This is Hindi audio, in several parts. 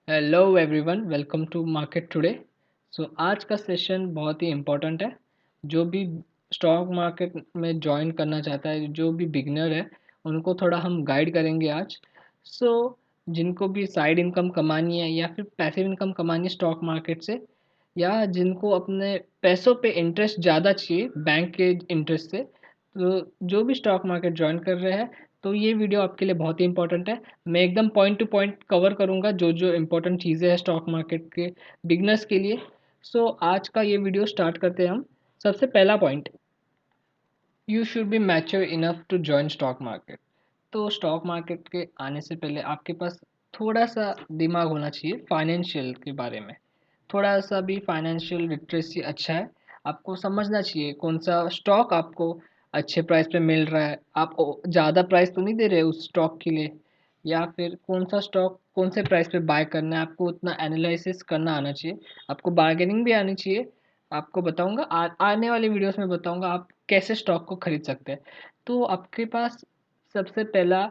Hello everyone, welcome to market today. आज का सेशन बहुत ही इम्पोर्टेंट है। जो भी स्टॉक मार्केट में ज्वाइन करना चाहता है, जो भी बिगनर है, उनको थोड़ा हम गाइड करेंगे आज। सो जिनको भी साइड इनकम कमानी है या फिर पैसिव इनकम कमानी है स्टॉक मार्केट से, या जिनको अपने पैसों पे इंटरेस्ट ज़्यादा चाहिए बैंक के इंटरेस्ट से, तो जो भी स्टॉक मार्केट ज्वाइन कर रहे हैं, तो ये वीडियो आपके लिए बहुत ही इंपॉर्टेंट है। मैं एकदम पॉइंट टू पॉइंट कवर करूँगा जो जो इम्पोर्टेंट चीज़ें हैं स्टॉक मार्केट के बिगनर्स के लिए। आज का ये वीडियो स्टार्ट करते हैं हम। सबसे पहला point, you should be mature enough to join stock market. तो स्टॉक मार्केट के आने से पहले आपके पास थोड़ा सा दिमाग होना चाहिए फाइनेंशियल के बारे में। थोड़ा सा भी फाइनेंशियल लिटरेसी अच्छा है। आपको समझना चाहिए कौन सा स्टॉक आपको अच्छे प्राइस पे मिल रहा है। आप ज़्यादा प्राइस तो नहीं दे रहे उस स्टॉक के लिए, या फिर कौन सा स्टॉक कौन से प्राइस पे बाय करना है, आपको उतना एनालिसिस करना आना चाहिए। आपको बार्गेनिंग भी आनी चाहिए। आपको बताऊंगा आने वाले वीडियोस में बताऊंगा आप कैसे स्टॉक को खरीद सकते हैं। तो आपके पास सबसे पहला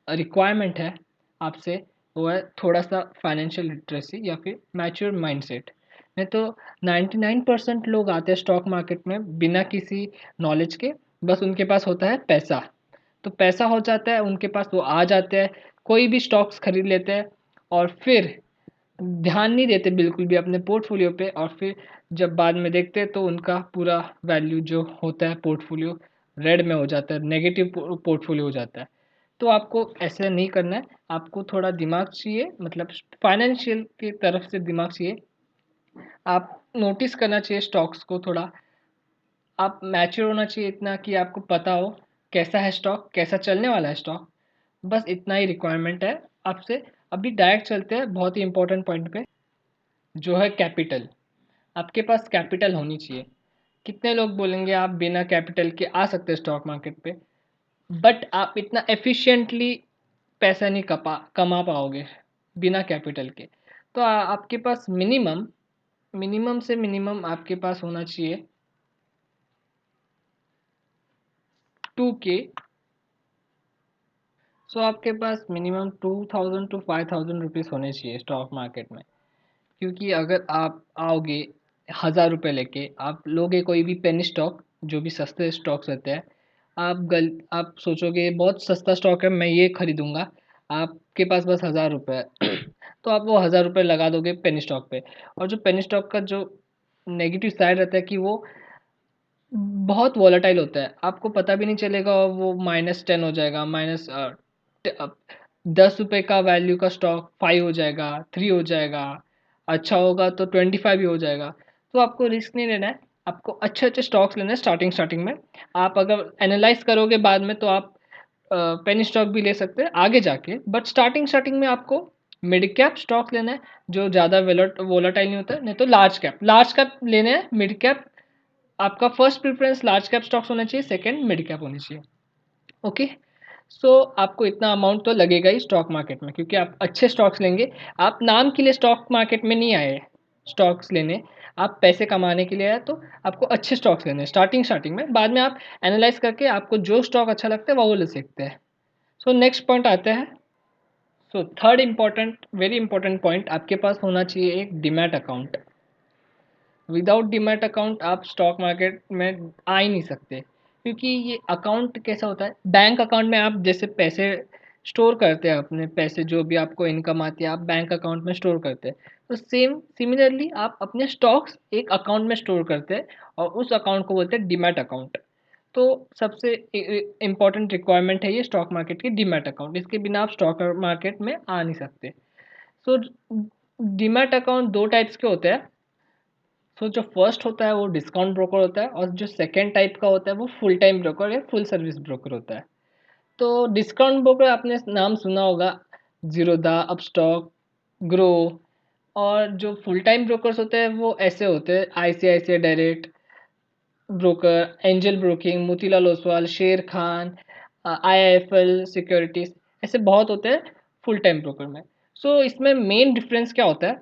रिक्वायरमेंट है आपसे, वो है थोड़ा सा फाइनेंशियल लिटरेसी या फिर मैच्योर माइंडसेट। नहीं तो 99% लोग आते हैं स्टॉक मार्केट में बिना किसी नॉलेज के। बस उनके पास होता है पैसा, तो पैसा हो जाता है उनके पास, वो आ जाते हैं, कोई भी स्टॉक्स खरीद लेते हैं और फिर ध्यान नहीं देते बिल्कुल भी अपने पोर्टफोलियो पे। और फिर जब बाद में देखते हैं तो उनका पूरा वैल्यू जो होता है पोर्टफोलियो रेड में हो जाता है, नेगेटिव पोर्टफोलियो हो जाता है। तो आपको ऐसे नहीं करना है। आपको थोड़ा दिमाग चाहिए, मतलब फाइनेंशियल की तरफ से दिमाग चाहिए। आप नोटिस करना चाहिए स्टॉक्स को थोड़ा। आप मैच्योर होना चाहिए इतना कि आपको पता हो कैसा है स्टॉक, कैसा चलने वाला है स्टॉक। बस इतना ही रिक्वायरमेंट है आपसे। अभी डायरेक्ट चलते हैं बहुत ही इंपॉर्टेंट पॉइंट पे, जो है कैपिटल। आपके पास कैपिटल होनी चाहिए। कितने लोग बोलेंगे आप बिना कैपिटल के आ सकते हैं स्टॉक मार्केट पे, बट आप इतना एफिशिएंटली पैसा नहीं कमा पाओगे बिना कैपिटल के। तो आपके पास मिनिमम मिनिमम से मिनिमम आपके पास होना चाहिए 2K। आपके पास मिनिमम 2000 to 5000 रुपीज़ होने चाहिए स्टॉक मार्केट में। क्योंकि अगर आप आओगे 1000 रुपये लेके, आप लोगे कोई भी पेनी स्टॉक, जो भी सस्ते स्टॉक्स रहते हैं, आप सोचोगे बहुत सस्ता स्टॉक है मैं ये खरीदूंगा। आपके पास बस 1000 रुपये है तो आप वो 1000 रुपये लगा दोगे पेनी स्टॉक पे। और जो पेनी स्टॉक का जो नेगेटिव साइड रहता है कि वो बहुत वॉलेटाइल होता है, आपको पता भी नहीं चलेगा और वो -10 हो जाएगा, ₹10 का वैल्यू का स्टॉक 5 हो जाएगा, 3 हो जाएगा, अच्छा होगा तो 25 भी हो जाएगा। तो आपको रिस्क नहीं लेना है। आपको अच्छे अच्छे स्टॉक्स लेना है स्टार्टिंग स्टार्टिंग में। आप अगर एनालाइज करोगे बाद में तो आप पेनी स्टॉक भी ले सकते हैं आगे जाके, बट स्टार्टिंग स्टार्टिंग में आपको मिड कैप स्टॉक लेना है जो ज़्यादा वोलाटाइल नहीं होता है। नहीं तो लार्ज कैप लेने हैं। मिड कैप आपका first preference large cap stocks होना चाहिए, सेकंड मिड कैप होनी चाहिए। ओके। आपको इतना अमाउंट तो लगेगा ही स्टॉक मार्केट में, क्योंकि आप अच्छे स्टॉक्स लेंगे। आप नाम के लिए स्टॉक मार्केट में नहीं आए स्टॉक्स लेने, आप पैसे कमाने के लिए आए। तो आपको अच्छे स्टॉक्स लेने हैं स्टार्टिंग स्टार्टिंग में, बाद में आप एनालाइज करके आपको जो स्टॉक अच्छा लगता है वो ले सकते हैं। नेक्स्ट पॉइंट आते हैं। Third important, very important point, आपके पास होना चाहिए एक demat account. Without demat account आप स्टॉक मार्केट में आ ही नहीं सकते। क्योंकि ये अकाउंट कैसा होता है, बैंक अकाउंट में आप जैसे पैसे स्टोर करते हैं, अपने पैसे जो भी आपको इनकम आती है आप बैंक अकाउंट में स्टोर करते हैं। तो सेम सिमिलरली आप अपने स्टॉक्स एक अकाउंट में स्टोर करते हैं, और उस अकाउंट को बोलते हैं डीमैट अकाउंट। तो सबसे इम्पॉर्टेंट रिक्वायरमेंट है ये स्टॉक मार्केट की, डीमैट अकाउंट। इसके बिना आप स्टॉक मार्केट में आ नहीं सकते। सो डीमैट अकाउंट दो टाइप्स के होते हैं। जो फर्स्ट होता है वो डिस्काउंट ब्रोकर होता है, और जो सेकेंड टाइप का होता है वो फुल टाइम ब्रोकर या फुल सर्विस ब्रोकर होता है। तो डिस्काउंट ब्रोकर आपने नाम सुना होगा, जीरोधा, अपस्टॉक, ग्रो। और जो फुल टाइम ब्रोकर्स होते हैं वो ऐसे होते हैं, ICICI direct broker, angel broking, Motilal Oswal, शेर खान, IIFL सिक्योरिटीज, ऐसे बहुत होते हैं फुल टाइम ब्रोकर में। इसमें मेन डिफरेंस क्या होता है,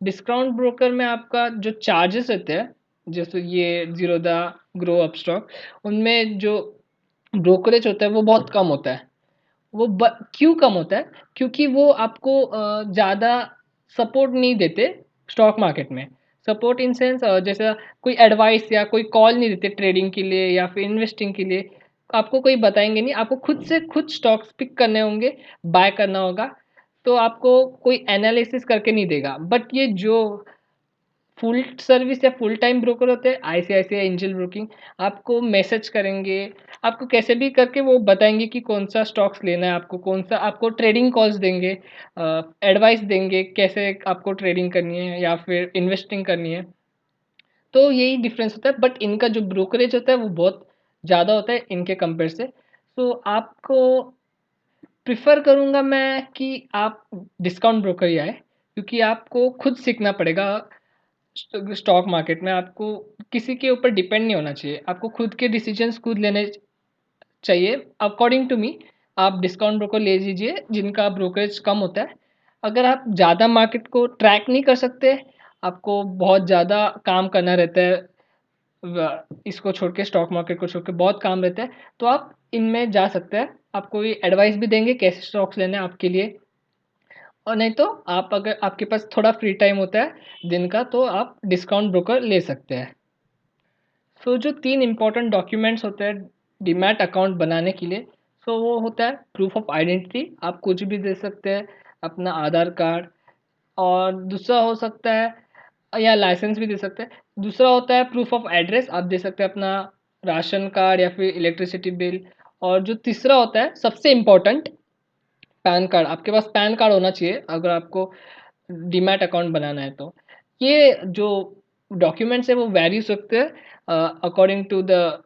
डिस्काउंट ब्रोकर में आपका जो चार्जेस रहते हैं, जैसे ये जीरोधा, ग्रो, अपस्टॉक, उनमें जो ब्रोकरेज होता है वो बहुत कम होता है। वो क्यों कम होता है? क्योंकि वो आपको ज़्यादा सपोर्ट नहीं देते स्टॉक मार्केट में। सपोर्ट इन सेंस जैसा कोई एडवाइस या कोई कॉल नहीं देते ट्रेडिंग के लिए या फिर इन्वेस्टिंग के लिए। आपको कोई बताएँगे नहीं, आपको खुद से खुद स्टॉक्स पिक करने होंगे, बाय करना होगा। तो आपको कोई एनालिसिस करके नहीं देगा। बट ये जो फुल सर्विस या फुल टाइम ब्रोकर होते हैं आईसीआईसीआई, एंजल ब्रोकिंग, आपको मैसेज करेंगे, आपको कैसे भी करके वो बताएंगे कि कौन सा स्टॉक्स लेना है आपको, कौन सा आपको ट्रेडिंग कॉल्स देंगे, एडवाइस देंगे कैसे आपको ट्रेडिंग करनी है या फिर इन्वेस्टिंग करनी है। तो यही डिफरेंस होता है, बट इनका जो ब्रोकरेज होता है वो बहुत ज़्यादा होता है इनके कंपेयर से। तो आपको प्रेफ़र करूँगा मैं कि आप डिस्काउंट ब्रोकर ही आए, क्योंकि आपको खुद सीखना पड़ेगा। स्टॉक मार्केट में आपको किसी के ऊपर डिपेंड नहीं होना चाहिए, आपको खुद के डिसीजंस खुद लेने चाहिए। अकॉर्डिंग टू मी आप डिस्काउंट ब्रोकर ले लीजिए जिनका ब्रोकरेज कम होता है। अगर आप ज़्यादा मार्केट को ट्रैक नहीं कर सकते, आपको बहुत ज़्यादा काम करना रहता है, इसको छोड़ के स्टॉक मार्केट को छोड़ के बहुत काम रहता है, तो आप इनमें जा सकते हैं। आपको ये एडवाइस भी देंगे कैसे स्टॉक्स लेने हैं आपके लिए। और नहीं तो आप अगर आपके पास थोड़ा फ्री टाइम होता है दिन का, तो आप डिस्काउंट ब्रोकर ले सकते हैं। सो जो 3 इम्पोर्टेंट डॉक्यूमेंट्स होते हैं डीमैट अकाउंट बनाने के लिए, सो वो होता है प्रूफ ऑफ आइडेंटिटी, आप कुछ भी दे सकते हैं, अपना आधार कार्ड। और दूसरा हो सकता है या लाइसेंस भी दे सकते हैं। दूसरा होता है प्रूफ ऑफ एड्रेस, आप दे सकते हैं अपना राशन कार्ड या फिर इलेक्ट्रिसिटी बिल। और जो तीसरा होता है सबसे इम्पोर्टेंट, पैन कार्ड। आपके पास पैन कार्ड होना चाहिए अगर आपको डीमैट अकाउंट बनाना है तो। ये जो डॉक्यूमेंट्स है वो वेरी हो सकते हैं अकॉर्डिंग टू द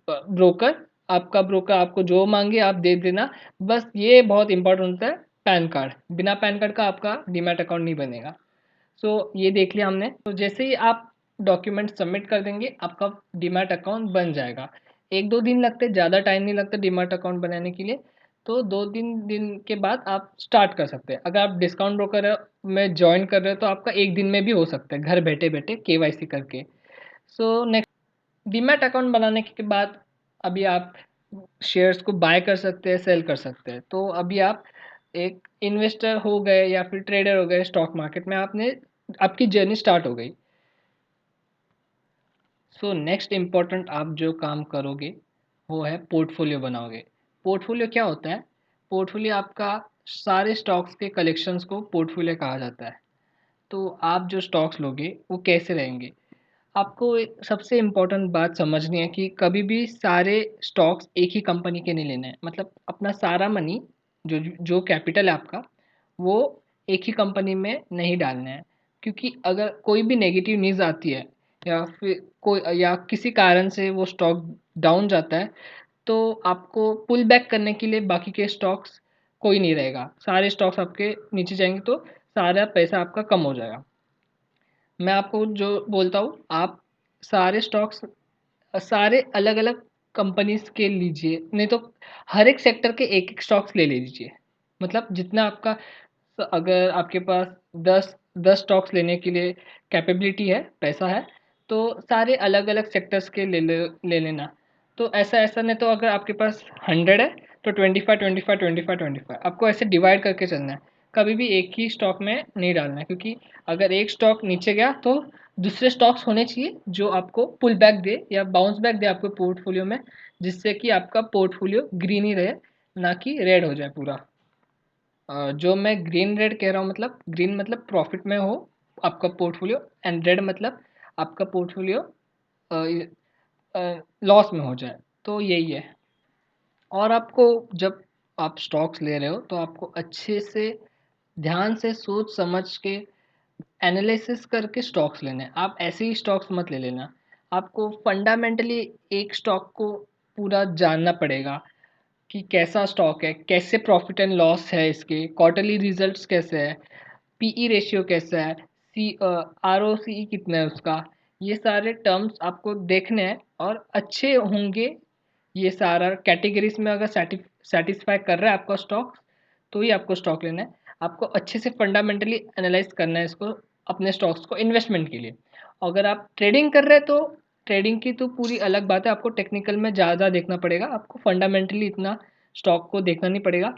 ब्रोकर। आपका ब्रोकर आपको जो मांगे आप दे देना। बस ये बहुत इंपॉर्टेंट होता है पैन कार्ड, बिना पैन कार्ड का आपका डीमैट अकाउंट नहीं बनेगा। सो ये देख लिया हमने। तो जैसे ही आप डॉक्यूमेंट सबमिट कर देंगे आपका डीमैट अकाउंट बन जाएगा। 1-2 दिन लगते, ज़्यादा टाइम नहीं लगता डीमैट अकाउंट बनाने के लिए। तो 2-3 दिन के बाद आप स्टार्ट कर सकते हैं। अगर आप डिस्काउंट ब्रोकर में जॉइन कर रहे हो तो आपका 1 दिन में भी हो सकता है घर बैठे-बैठे केवाईसी करके। सो नेक्स्ट, डीमैट अकाउंट बनाने के बाद अभी आप शेयर्स को बाय कर सकते हैं, सेल कर सकते हैं। तो अभी आप एक इन्वेस्टर हो गए या फिर ट्रेडर हो गए स्टॉक मार्केट में, आपने आपकी जर्नी स्टार्ट हो गई। सो नेक्स्ट इम्पोर्टेंट आप जो काम करोगे वो है पोर्टफोलियो बनाओगे। पोर्टफोलियो क्या होता है? पोर्टफोलियो आपका सारे स्टॉक्स के कलेक्शंस को पोर्टफोलियो कहा जाता है। तो आप जो स्टॉक्स लोगे वो कैसे रहेंगे? आपको सबसे इम्पोर्टेंट बात समझनी है कि कभी भी सारे स्टॉक्स एक ही कंपनी के नहीं लेने हैं। मतलब अपना सारा मनी, जो जो कैपिटल है आपका, वो एक ही कंपनी में नहीं डालना है। क्योंकि अगर कोई भी नेगेटिव न्यूज़ आती है या फिर कोई या किसी कारण से वो स्टॉक डाउन जाता है, तो आपको पुल बैक करने के लिए बाकी के स्टॉक्स कोई नहीं रहेगा। सारे स्टॉक्स आपके नीचे जाएंगे तो सारा पैसा आपका कम हो जाएगा। मैं आपको जो बोलता हूँ, आप सारे स्टॉक्स सारे अलग अलग कंपनीज के लीजिए, नहीं तो हर एक सेक्टर के एक एक स्टॉक्स ले लीजिए। मतलब जितना आपका, अगर आपके पास 10 स्टॉक्स लेने के लिए कैपेबिलिटी है, पैसा है, तो सारे अलग अलग सेक्टर्स के ले लेना। तो ऐसा ऐसा नहीं, तो अगर आपके पास 100 है तो 25 25 25 25 आपको ऐसे डिवाइड करके चलना है। कभी भी एक ही स्टॉक में नहीं डालना है, क्योंकि अगर एक स्टॉक नीचे गया तो दूसरे स्टॉक्स होने चाहिए जो आपको पुल बैक दे या बाउंस बैक दे आपको पोर्टफोलियो में, जिससे कि आपका पोर्टफोलियो ग्रीन ही रहे, ना कि रेड हो जाए पूरा। जो मैं ग्रीन रेड कह रहा हूँ, मतलब ग्रीन मतलब प्रॉफिट में हो आपका पोर्टफोलियो, एंड रेड मतलब आपका पोर्टफोलियो लॉस में हो जाए। तो यही है। और आपको जब आप स्टॉक्स ले रहे हो तो आपको अच्छे से ध्यान से सोच समझ के एनालिसिस करके स्टॉक्स लेने हैं। आप ऐसे ही स्टॉक्स मत ले लेना। आपको फंडामेंटली एक स्टॉक को पूरा जानना पड़ेगा कि कैसा स्टॉक है, कैसे प्रॉफिट एंड लॉस है इसके, क्वार्टरली रिजल्ट्स कैसे है, पीई रेशियो कैसा है, आरओसीई कितना है उसका। ये सारे टर्म्स आपको देखने हैं और अच्छे होंगे। ये सारा कैटेगरीज में अगर सेटिस्फाई कर रहा है आपका स्टॉक, तो ही आपको स्टॉक लेना है। आपको अच्छे से फंडामेंटली एनालाइज करना है इसको, अपने स्टॉक्स को इन्वेस्टमेंट के लिए। अगर आप ट्रेडिंग कर रहे हैं तो ट्रेडिंग की तो पूरी अलग बात है, आपको टेक्निकल में ज़्यादा देखना पड़ेगा, आपको फंडामेंटली इतना स्टॉक को देखना नहीं पड़ेगा।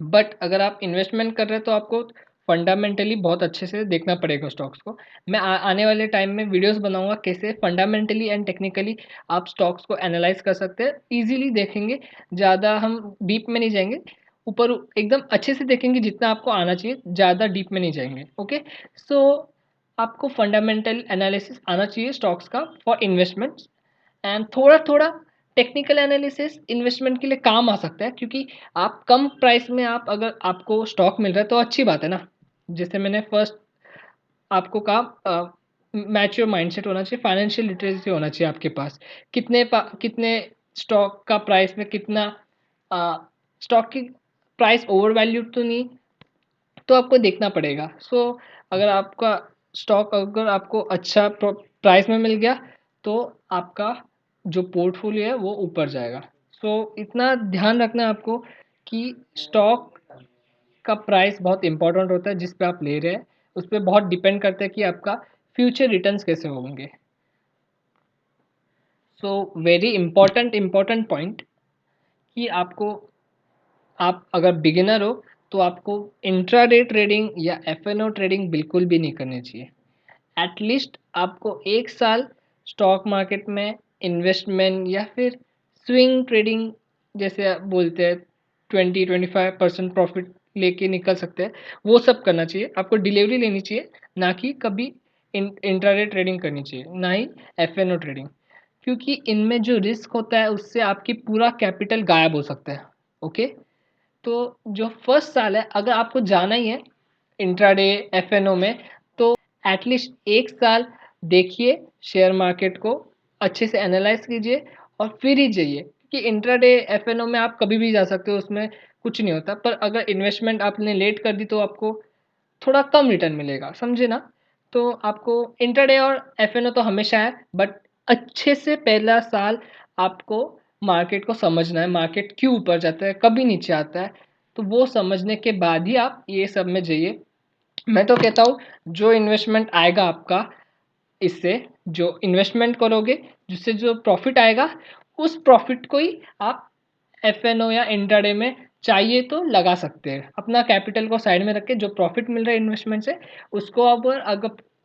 बट अगर आप इन्वेस्टमेंट कर रहे हैं तो आपको फंडामेंटली बहुत अच्छे से देखना पड़ेगा स्टॉक्स को। मैं आने वाले टाइम में वीडियोस बनाऊंगा कैसे फंडामेंटली एंड टेक्निकली आप स्टॉक्स को एनालाइज कर सकते हैं, इजीली देखेंगे। ज़्यादा हम डीप में नहीं जाएंगे, ऊपर एकदम अच्छे से देखेंगे जितना आपको आना चाहिए, ज़्यादा डीप में नहीं जाएंगे। ओके, सो आपको फंडामेंटल एनालिसिस आना चाहिए स्टॉक्स का फॉर इन्वेस्टमेंट्स, एंड थोड़ा थोड़ा टेक्निकल एनालिसिस इन्वेस्टमेंट के लिए काम आ सकता है, क्योंकि आप कम प्राइस में आप अगर आपको स्टॉक मिल रहा है तो अच्छी बात है ना। जैसे मैंने फर्स्ट आपको कहा, मैच्योर माइंडसेट होना चाहिए, फाइनेंशियल लिटरेसी होना चाहिए आपके पास। कितने स्टॉक का प्राइस में कितना, स्टॉक की प्राइस ओवर वैल्यूड तो नहीं, तो आपको देखना पड़ेगा। सो अगर आपका स्टॉक अगर आपको अच्छा प्राइस में मिल गया तो आपका जो पोर्टफोलियो है वो ऊपर जाएगा। सो इतना ध्यान रखना है आपको कि स्टॉक का प्राइस बहुत इंपॉर्टेंट होता है जिस पे आप ले रहे हैं, उस पर बहुत डिपेंड करता है कि आपका फ्यूचर रिटर्न्स कैसे होंगे। सो वेरी इंपॉर्टेंट पॉइंट कि आपको, आप अगर बिगिनर हो तो आपको इंट्राडे ट्रेडिंग या एफएनओ ट्रेडिंग बिल्कुल भी नहीं करनी चाहिए। एटलीस्ट आपको 1 साल स्टॉक मार्केट में इन्वेस्टमेंट या फिर स्विंग ट्रेडिंग जैसे आप बोलते हैं 20-25% प्रॉफिट लेके निकल सकते हैं, वो सब करना चाहिए। आपको डिलीवरी लेनी चाहिए, ना कि कभी इंट्राडे ट्रेडिंग करनी चाहिए, ना ही एफएनओ ट्रेडिंग, क्योंकि इनमें जो रिस्क होता है उससे आपकी पूरा कैपिटल गायब हो सकता है। ओके, तो जो फर्स्ट साल है अगर आपको जाना ही है इंट्राडे एफएनओ में, तो एटलीस्ट 1 साल देखिए शेयर मार्केट को, अच्छे से एनालाइज कीजिए और फिर ही जाइए, क्योंकि इंट्राडे एफएनओ में आप कभी भी जा सकते हो, उसमें कुछ नहीं होता। पर अगर इन्वेस्टमेंट आपने लेट कर दी तो आपको थोड़ा कम रिटर्न मिलेगा, समझे ना। तो आपको इंट्राडे और एफएनओ तो हमेशा है, बट अच्छे से पहला साल आपको मार्केट को समझना है, मार्केट क्यों ऊपर जाता है कभी नीचे आता है, तो वो समझने के बाद ही आप ये सब में जाइए। मैं तो कहता हूँ जो इन्वेस्टमेंट आएगा आपका, इससे जो इन्वेस्टमेंट करोगे जिससे जो प्रॉफिट आएगा, उस प्रॉफिट को ही आप एफएनओ या इंट्राडे में चाहिए तो लगा सकते हैं। अपना कैपिटल को साइड में रख के जो प्रॉफिट मिल रहा है इन्वेस्टमेंट से उसको अब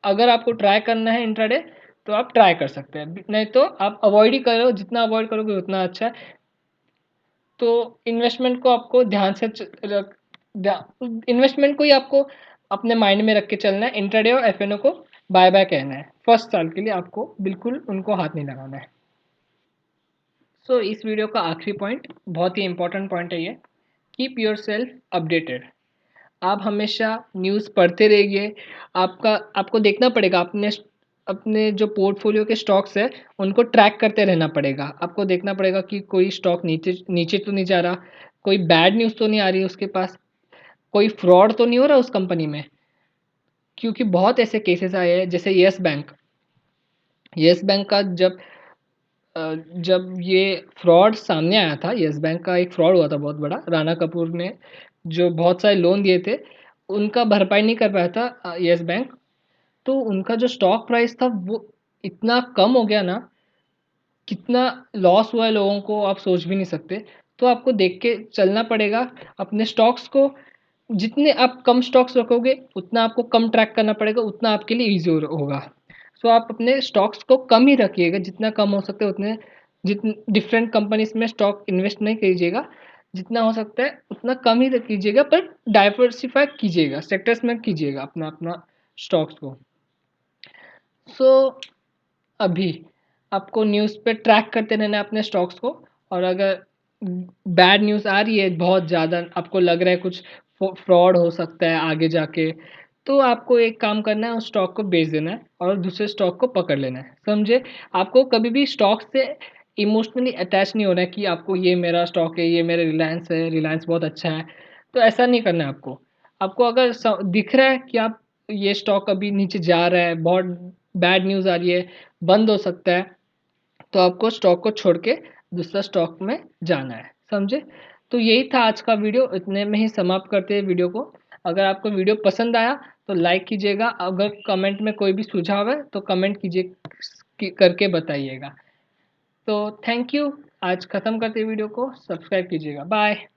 अगर आपको ट्राई करना है इंट्राडे तो आप ट्राई कर सकते हैं, नहीं तो आप अवॉइड ही करो, जितना अवॉइड करोगे उतना अच्छा है। तो इन्वेस्टमेंट को आपको ध्यान से इन्वेस्टमेंट को ही आपको अपने माइंड में रख के चलना है। इंट्राडे और एफएनओ को बाय बाय कहना है, फर्स्ट साल के लिए आपको बिल्कुल उनको हाथ नहीं लगाना है। सो इस वीडियो का आखिरी पॉइंट बहुत ही इंपॉर्टेंट पॉइंट है ये, कीप योर सेल्फ अपडेटेड। आप हमेशा न्यूज़ पढ़ते रहिए। आपको देखना पड़ेगा अपने अपने जो पोर्टफोलियो के स्टॉक्स है उनको ट्रैक करते रहना पड़ेगा। आपको देखना पड़ेगा कि कोई स्टॉक नीचे नीचे तो नहीं जा रहा, कोई बैड न्यूज़ तो नहीं आ रही उसके पास, कोई फ्रॉड तो नहीं हो रहा उस कंपनी में। क्योंकि बहुत ऐसे केसेस आए हैं, जैसे यस बैंक का जब ये फ्रॉड सामने आया था, यस बैंक का एक फ्रॉड हुआ था बहुत बड़ा, राणा कपूर ने जो बहुत सारे लोन दिए थे उनका भरपाई नहीं कर पाया था यस बैंक, तो उनका जो स्टॉक प्राइस था वो इतना कम हो गया ना, कितना लॉस हुआ है लोगों को आप सोच भी नहीं सकते। तो आपको देख के चलना पड़ेगा अपने स्टॉक्स को। जितने आप कम स्टॉक्स रखोगे उतना आपको कम ट्रैक करना पड़ेगा, उतना आपके लिए ईजी होगा। सो आप अपने स्टॉक्स को कम ही रखिएगा, जितना कम हो सकता है उतने, जितने डिफरेंट कंपनीज में स्टॉक इन्वेस्ट नहीं कीजिएगा, जितना हो सकता है उतना कम ही कीजिएगा, पर डाइवर्सिफाई कीजिएगा, सेक्टर्स में कीजिएगा अपना अपना स्टॉक्स को। सो अभी आपको न्यूज़ पे ट्रैक करते रहना है अपने स्टॉक्स को, और अगर बैड न्यूज़ आ रही है बहुत ज़्यादा, आपको लग रहा है कुछ फ्रॉड हो सकता है आगे जाके, तो आपको एक काम करना है, उस स्टॉक को बेच देना है और दूसरे स्टॉक को पकड़ लेना है, समझे। आपको कभी भी स्टॉक से इमोशनली अटैच नहीं होना है कि आपको ये मेरा स्टॉक है, ये मेरा रिलायंस है, रिलायंस बहुत अच्छा है, तो ऐसा नहीं करना है आपको। आपको अगर दिख रहा है कि आप ये स्टॉक अभी नीचे जा रहा है, बहुत बैड न्यूज़ आ रही है, बंद हो सकता है, तो आपको स्टॉक को छोड़ के दूसरा स्टॉक में जाना है, समझे। तो यही था आज का वीडियो, इतने में ही समाप्त करते हैं वीडियो को। अगर आपको वीडियो पसंद आया तो लाइक कीजिएगा, अगर कमेंट में कोई भी सुझाव है तो कमेंट कीजिए करके बताइएगा। तो थैंक यू आज ख़त्म करते वीडियो को, सब्सक्राइब कीजिएगा। बाय।